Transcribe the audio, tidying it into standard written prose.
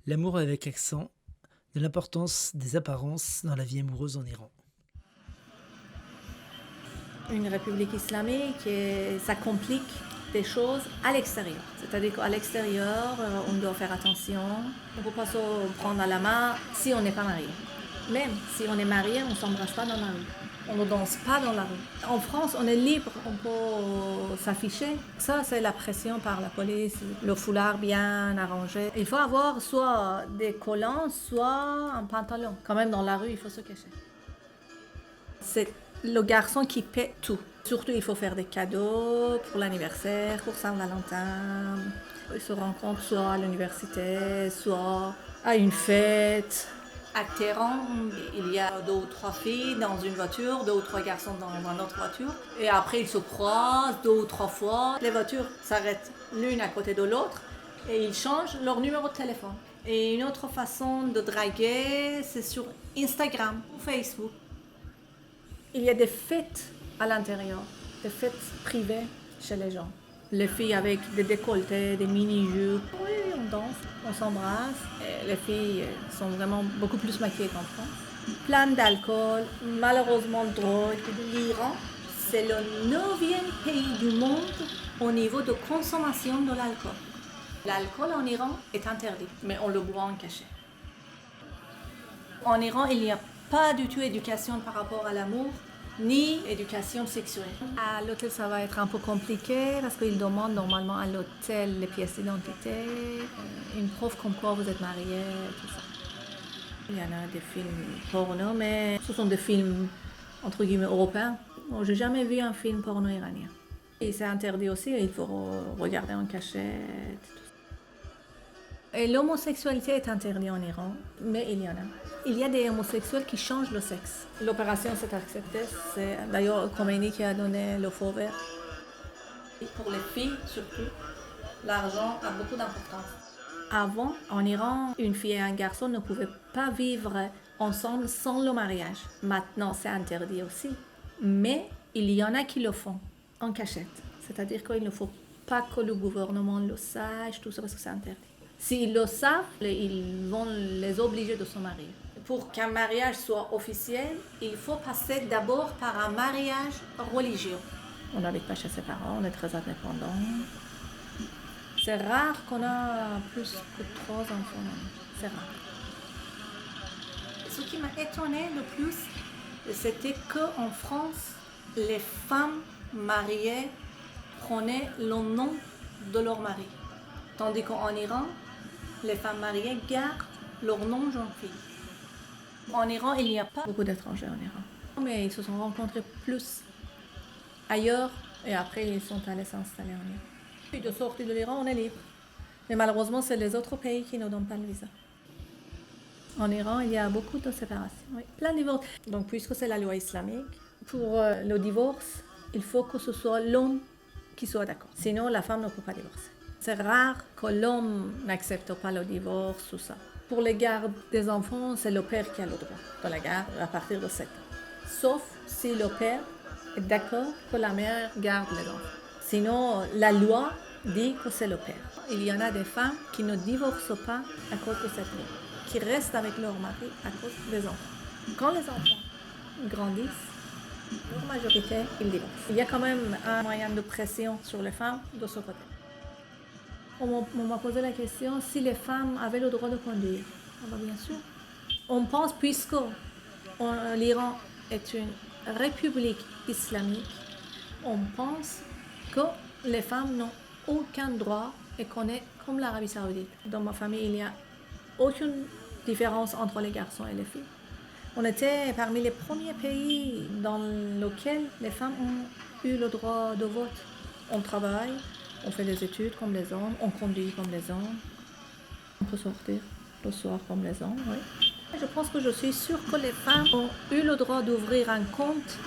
L'amour avec accent, de l'importance des apparences dans la vie amoureuse en Iran. Une république islamique, et ça complique des choses à l'extérieur. C'est-à-dire qu'à l'extérieur, on doit faire attention. On ne peut pas se prendre à la main si on n'est pas marié. Même si on est marié, on ne s'embrasse pas dans la rue. On ne danse pas dans la rue. En France, on est libre, on peut s'afficher. Ça, c'est la pression par la police, le foulard bien arrangé. Il faut avoir soit des collants, soit un pantalon. Quand même, dans la rue, il faut se cacher. C'est le garçon qui paie tout. Surtout, il faut faire des cadeaux pour l'anniversaire, pour Saint-Valentin. Ils se rencontrent soit à l'université, soit à une fête. À Téhéran, il y a 2 ou 3 filles dans une voiture, 2 ou 3 garçons dans une autre voiture. Et après, ils se croisent 2 ou 3 fois. Les voitures s'arrêtent l'une à côté de l'autre et ils changent leur numéro de téléphone. Et une autre façon de draguer, c'est sur Instagram ou Facebook. Il y a des fêtes à l'intérieur, des fêtes privées chez les gens. Les filles avec des décolletés, des mini-jupes. Oui, on danse, on s'embrasse. Et les filles sont vraiment beaucoup plus maquillées qu'en France. Plein d'alcool, malheureusement de drogue. L'Iran, c'est le 9e pays du monde au niveau de consommation de l'alcool. L'alcool en Iran est interdit, mais on le boit en cachet. En Iran, il n'y a pas du tout éducation par rapport à l'amour, ni éducation sexuelle. À l'hôtel, ça va être un peu compliqué parce qu'ils demandent normalement à l'hôtel les pièces d'identité, une preuve comme quoi vous êtes marié, tout ça. Il y en a des films porno, mais ce sont des films entre guillemets européens. Bon, j'ai jamais vu un film porno iranien. Et c'est interdit aussi, il faut regarder en cachette. Et l'homosexualité est interdite en Iran, mais il y en a. Il y a des homosexuels qui changent le sexe. L'opération s'est acceptée, c'est d'ailleurs Khomeini qui a donné le feu vert. Et pour les filles surtout, l'argent a beaucoup d'importance. Avant, en Iran, une fille et un garçon ne pouvaient pas vivre ensemble sans le mariage. Maintenant, c'est interdit aussi. Mais il y en a qui le font en cachette. C'est-à-dire qu'il ne faut pas que le gouvernement le sache, tout ça, parce que c'est interdit. S'ils le savent, ils vont les obliger de se marier. Pour qu'un mariage soit officiel, il faut passer d'abord par un mariage religieux. On n'habite pas chez ses parents, on est très indépendant. C'est rare qu'on a plus que 3 enfants. C'est rare. Ce qui m'a étonnée le plus, c'était qu'en France, les femmes mariées prenaient le nom de leur mari. Tandis qu'en Iran, les femmes mariées gardent leur nom jeune fille. En Iran, il n'y a pas beaucoup d'étrangers en Iran. Mais ils se sont rencontrés plus ailleurs et après ils sont allés s'installer en Iran. Puis de sortie de l'Iran, on est libre. Mais malheureusement, c'est les autres pays qui ne donnent pas le visa. En Iran, il y a beaucoup de séparations. Oui. Plein de divorces. Donc, puisque c'est la loi islamique, pour le divorce, il faut que ce soit l'homme qui soit d'accord. Sinon, la femme ne peut pas divorcer. C'est rare que l'homme n'accepte pas le divorce, tout ça. Pour les gardes des enfants, c'est le père qui a le droit de la garde à partir de 7 ans. Sauf si le père est d'accord que la mère garde les enfants. Sinon, la loi dit que c'est le père. Il y en a des femmes qui ne divorcent pas à cause de cette loi, qui restent avec leur mari à cause des enfants. Quand les enfants grandissent, leur majorité, ils divorcent. Il y a quand même un moyen de pression sur les femmes de ce côté. On m'a posé la question si les femmes avaient le droit de conduire. Ah bah bien sûr. On pense, puisque l'Iran est une république islamique, on pense que les femmes n'ont aucun droit et qu'on est comme l'Arabie Saoudite. Dans ma famille, il n'y a aucune différence entre les garçons et les filles. On était parmi les premiers pays dans lesquels les femmes ont eu le droit de vote. On travaille, on fait des études comme les hommes, on conduit comme les hommes. On peut sortir le soir comme les hommes, oui. Je pense que je suis sûre que les femmes ont eu le droit d'ouvrir un compte